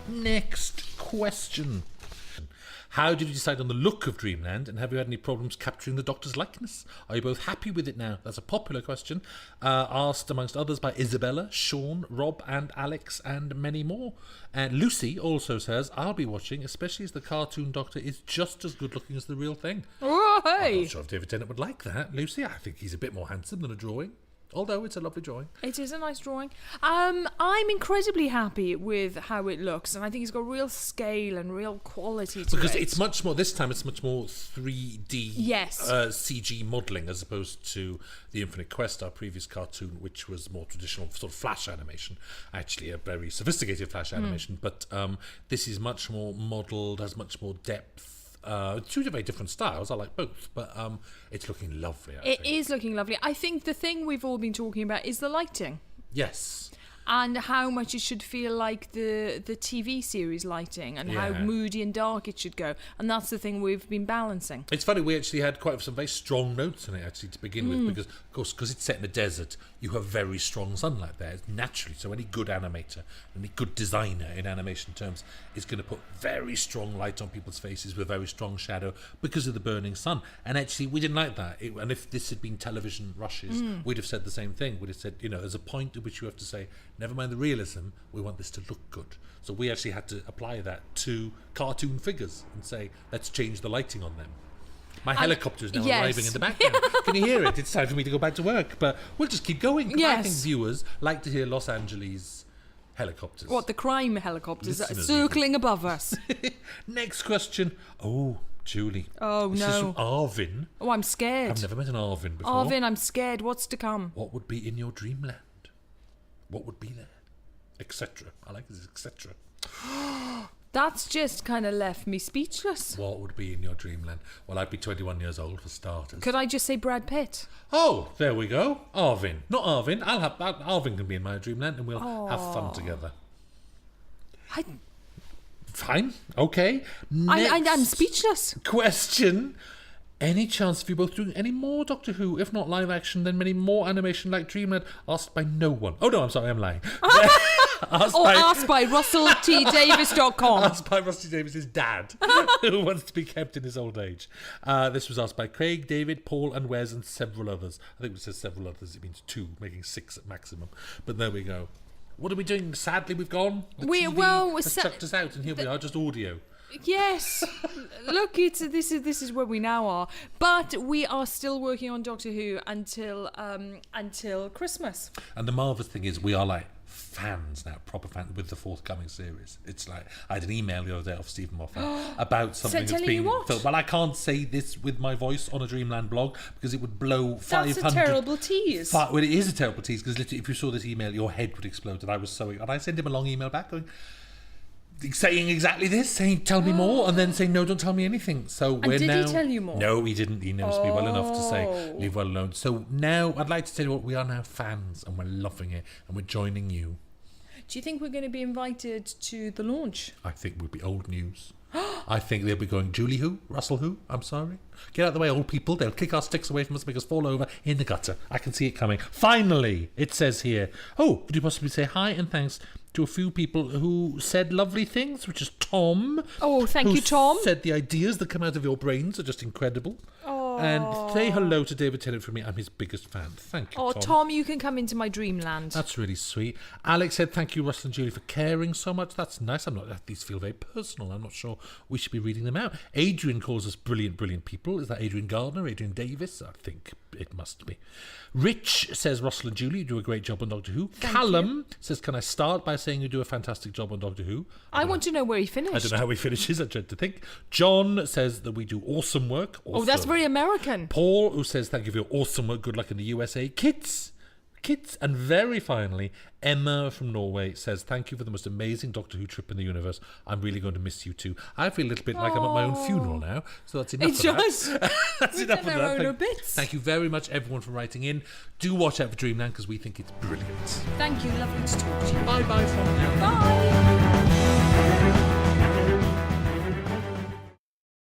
Next question. How did you decide on the look of Dreamland, and have you had any problems capturing the Doctor's likeness? Are you both happy with it now? That's a popular question, asked amongst others by Isabella, Sean, Rob and Alex and many more. And Lucy also says, I'll be watching, especially as the cartoon Doctor is just as good looking as the real thing. Oh, hey! I'm not sure if David Tennant would like that, Lucy. I think he's a bit more handsome than a drawing. Although it's a lovely drawing. It is a nice drawing. I'm incredibly happy with how it looks, and I think it's got real scale and real quality to it. Because it's much more, this time it's much more 3D CG modelling as opposed to The Infinite Quest, our previous cartoon, which was more traditional sort of flash animation. Actually a very sophisticated flash animation, but this is much more modelled, has much more depth. Two very different styles. I like both, but it's looking lovely. It is looking lovely. I think the thing we've all been talking about is the lighting. Yes. And how much it should feel like the TV series lighting, and how moody and dark it should go. And that's the thing we've been balancing. It's funny, we actually had quite some very strong notes in it actually to begin with, because of course, because it's set in a desert, you have very strong sunlight there. It's naturally, so any good animator, any good designer in animation terms is going to put very strong light on people's faces with very strong shadow because of the burning sun. And actually, we didn't like that. And if this had been television rushes, we'd have said the same thing. We'd have said, you know, there's a point at which you have to say, never mind the realism, we want this to look good. So we actually had to apply that to cartoon figures and say, let's change the lighting on them. My helicopter is now arriving in the background. Can you hear it? It's time for me to go back to work, but we'll just keep going. Yes. I think viewers like to hear Los Angeles helicopters. What, the crime helicopters that are Listeners circling above us? Next question. Oh, Julie. Oh, this no. is from Arvin. Oh, I'm scared. I've never met an Arvin before. Arvin, I'm scared. What's to come? What would be in your dreamland? What would be there? Etc. I like this, etc. That's just kind of left me speechless. What would be in your dreamland? Well, I'd be 21 years old for starters. Could I just say Brad Pitt? Oh, there we go. Arvin. Not Arvin. Arvin can be in my dreamland and we'll have fun together. Fine. Okay. I'm speechless. Question. Any chance of you both doing any more Doctor Who? If not live action, then many more animation like Dreamland? Asked by no one. Oh no, I'm sorry, I'm lying. Asked by RussellTDavis.com. Asked by Rusty Davis's dad, who wants to be kept in his old age. This was asked by Craig, David, Paul and Wes and several others. I think when it says several others, it means 2, making 6 at maximum. But there we go. What are we doing? Sadly, we've gone. The TV has chucked us out, and here we are, just audio. Yes, look, this is where we now are, but we are still working on Doctor Who until Christmas. And the marvellous thing is, we are like fans now, proper fans with the forthcoming series. It's like I had an email the other day off Stephen Moffat about something that's being filmed. Well, I can't say this with my voice on a Dreamland blog because it would blow 500. That's a terrible tease. Well, it is a terrible tease because literally, if you saw this email, your head would explode. And I was so, and I sent him a long email back going, saying exactly this, saying tell me more, and then saying no, don't tell me anything. So we're did now. He tell you more? No, he didn't. He knows me well enough to say leave well alone. So now I'd like to tell you what, we are now fans and we're loving it and we're joining you. Do you think we're going to be invited to the launch? I think we'll be old news. I think they'll be going, Julie who? Russell who? I'm sorry. Get out of the way, old people. They'll kick our sticks away from us, make us fall over in the gutter. I can see it coming. Finally, it says here, would you possibly say hi and thanks to a few people who said lovely things, which is Tom. Oh, thank you, Tom. Said the ideas that come out of your brains are just incredible. Oh. And say hello to David Tennant from me. I'm his biggest fan. Thank you, Tom. Oh, Tom, you can come into my dreamland. That's really sweet. Alex said, thank you, Russell and Julie, for caring so much. That's nice. These feel very personal. I'm not sure we should be reading them out. Adrian calls us brilliant, brilliant people. Is that Adrian Gardner, Adrian Davis? I think it must be. Rich says, Russell and Julie, you do a great job on Doctor Who. Callum says, can I start by saying you do a fantastic job on Doctor Who? I want to know where he finished. I don't know how he finishes. I dread to think. John says that we do awesome work. Also, oh, that's very American. Paul, who says, thank you for your awesome work. Good luck in the USA. Kids. And very finally, Emma from Norway says, thank you for the most amazing Doctor Who trip in the universe. I'm really going to miss you too. I feel a little bit like I'm at my own funeral now, so that's enough of that. That's enough of that. Thank you very much, everyone, for writing in. Do watch out for Dreamland because we think it's brilliant. Thank you. Lovely to talk to you. Bye-bye from now. Bye.